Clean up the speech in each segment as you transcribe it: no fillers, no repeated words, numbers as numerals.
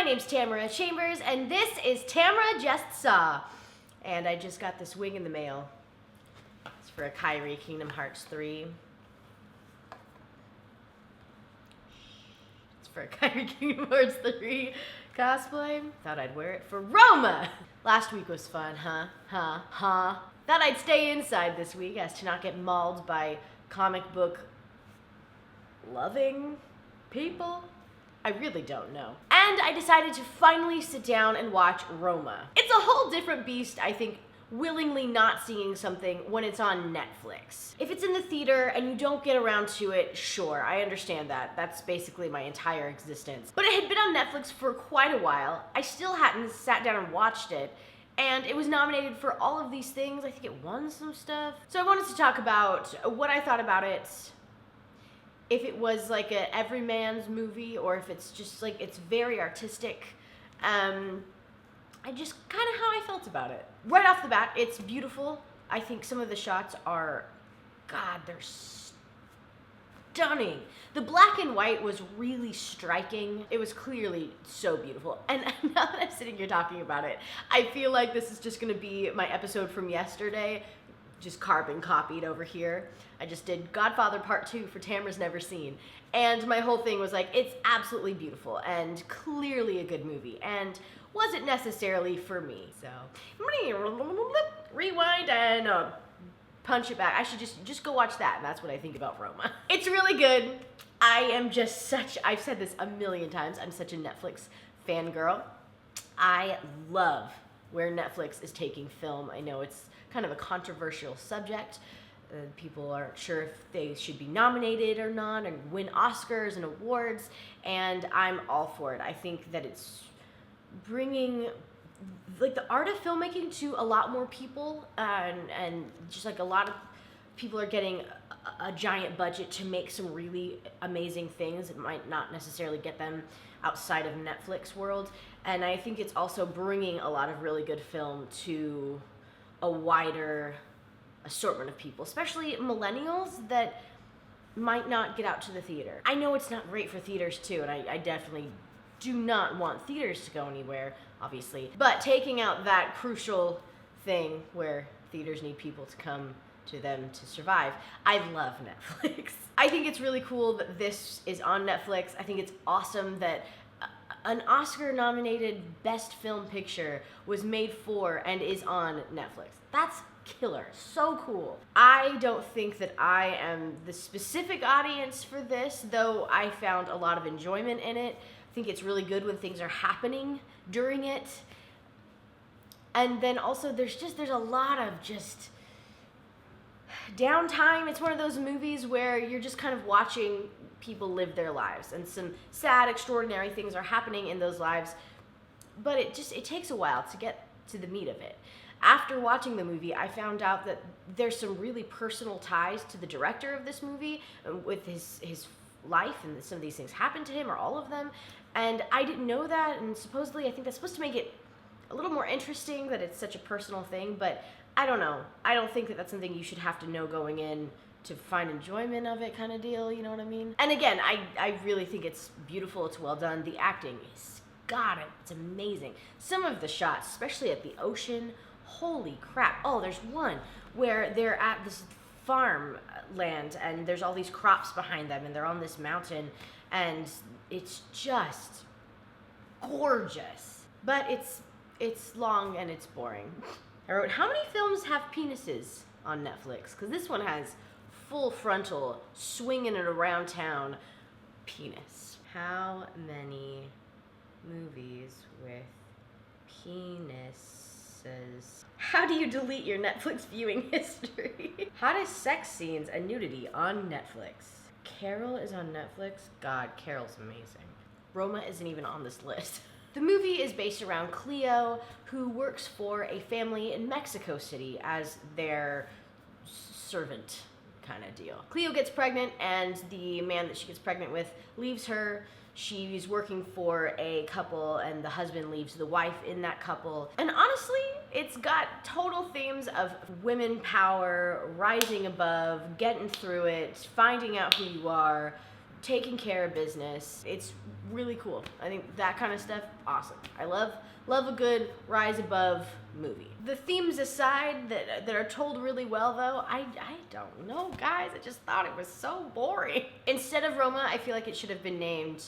name's Tamara Chambers, and this is Tamara Just Saw. And I just got this wing in the mail. It's for a Kyrie Kingdom Hearts 3. It's for a Kyrie Kingdom Hearts 3 cosplay. Thought I'd wear it for Roma. Last week was fun, huh? Thought I'd stay inside this week as to not get mauled by comic book loving people. I really don't know. And I decided to finally sit down and watch Roma. It's a whole different beast, I think, willingly not seeing something when it's on Netflix. If it's in the theater and you don't get around to it, sure, I understand that. That's basically my entire existence. But it had been on Netflix for quite a while. I still hadn't sat down and watched it. And it was nominated for all of these things. I think it won some stuff. So I wanted to talk about what I thought about it, if it was like a everyman's movie or if it's just like, it's very artistic. I just kind of how I felt about it. Right off the bat, it's beautiful. I think some of the shots are, God, they're stunning. The black and white was really striking. It was clearly so beautiful. And now that I'm sitting here talking about it, I feel like this is just gonna be my episode from yesterday, just carbon copied over here. I just did Godfather Part 2 for Tamara's Never Seen. And my whole thing was like, it's absolutely beautiful and clearly a good movie. And wasn't necessarily for me. So, rewind and punch it back. I should just go watch that, and that's what I think about Roma. It's really good. I am just I've said this a million times, I'm such a Netflix fangirl. I love where Netflix is taking film. I know it's kind of a controversial subject. People aren't sure if they should be nominated or not and win Oscars and awards, and I'm all for it. I think that it's bringing like the art of filmmaking to a lot more people, and just like a lot of people are getting a giant budget to make some really amazing things that might not necessarily get them outside of Netflix world. And I think it's also bringing a lot of really good film to a wider assortment of people, especially millennials that might not get out to the theater. I know it's not great for theaters too, and I definitely do not want theaters to go anywhere, obviously. But taking out that crucial thing where theaters need people to come to them to survive, I love Netflix. I think it's really cool that this is on Netflix. I think it's awesome that an Oscar-nominated Best Film Picture was made for and is on Netflix. That's killer. So cool. I don't think that I am the specific audience for this, though I found a lot of enjoyment in it. I think it's really good when things are happening during it. And then also there's a lot of just downtime. It's one of those movies where you're just kind of watching people live their lives, and some sad, extraordinary things are happening in those lives, but it takes a while to get to the meat of it. After watching the movie, I found out that there's some really personal ties to the director of this movie with his life, and some of these things happened to him, or all of them, and I didn't know that, and supposedly I think that's supposed to make it a little more interesting that it's such a personal thing, but I don't know. I don't think that that's something you should have to know going in to find enjoyment of it, kind of deal, you know what I mean? And again, I really think it's beautiful, it's well done. The acting is, God, it's amazing. Some of the shots, especially at the ocean, holy crap. Oh, there's one where they're at this farmland and there's all these crops behind them and they're on this mountain and it's just gorgeous. But it's long and it's boring. I wrote, how many films have penises on Netflix? Because this one has full frontal, swinging it around town penis. How many movies with penises? How do you delete your Netflix viewing history? Hottest sex scenes and nudity on Netflix. Carol is on Netflix? God, Carol's amazing. Roma isn't even on this list. The movie is based around Cleo, who works for a family in Mexico City as their servant kind of deal. Cleo gets pregnant and the man that she gets pregnant with leaves her. She's working for a couple and the husband leaves the wife in that couple. And honestly, it's got total themes of women power, rising above, getting through it, finding out who you are, taking care of business. It's really cool. I think that kind of stuff, awesome. I love a good rise above movie. The themes aside that are told really well though, I don't know, guys. I just thought it was so boring. Instead of Roma, I feel like it should have been named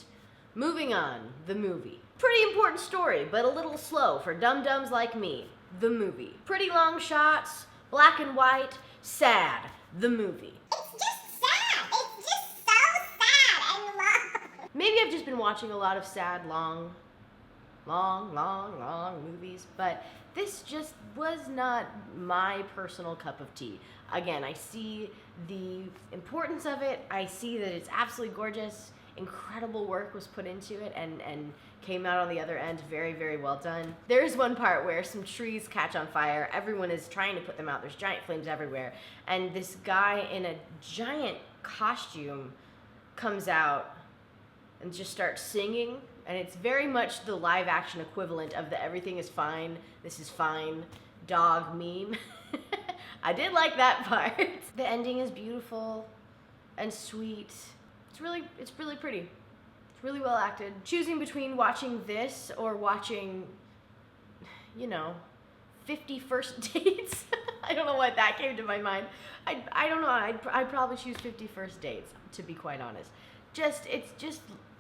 Moving On, the movie. Pretty important story, but a little slow for dum-dums like me. The movie. Pretty long shots, black and white, sad. The movie. It's just sad. It's just so sad and long. Maybe I've just been watching a lot of sad, long movies, but this just was not my personal cup of tea. Again, I see the importance of it. I see that it's absolutely gorgeous. Incredible work was put into it and came out on the other end very, very well done. There's one part where some trees catch on fire. Everyone is trying to put them out. There's giant flames everywhere. And this guy in a giant costume comes out and just starts singing. And it's very much the live action equivalent of the everything is fine, this is fine dog meme. I did like that part. The ending is beautiful and sweet. It's really pretty. It's really well acted. Choosing between watching this or watching, 50 First Dates. I don't know why that came to my mind. I don't know. I'd probably choose 50 First Dates, to be quite honest.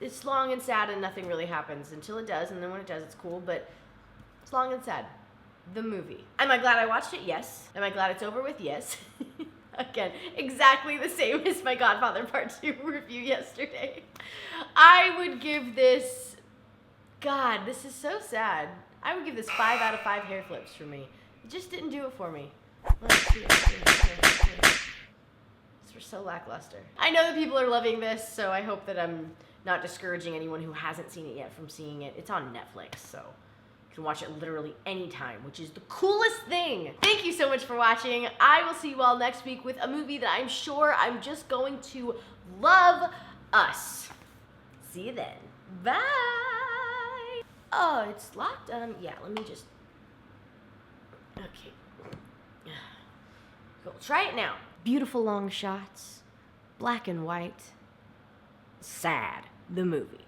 It's long and sad and nothing really happens until it does, and then when it does, it's cool, but it's long and sad. The movie. Am I glad I watched it? Yes. Am I glad it's over with? Yes. Again, exactly the same as my Godfather Part 2 review yesterday. I would give this, God, this is so sad. I would give this 5 out of 5 hair flips for me. It just didn't do it for me. Let's see. We're so lackluster. I know that people are loving this, so I hope that I'm not discouraging anyone who hasn't seen it yet from seeing it. It's on Netflix, so you can watch it literally anytime, which is the coolest thing. Thank you so much for watching. I will see you all next week with a movie that I'm sure I'm just going to love. Us. See you then. Bye. Oh, it's locked. Yeah, let me just. Okay. Cool. Try it now. Beautiful long shots, black and white, sad, the movie.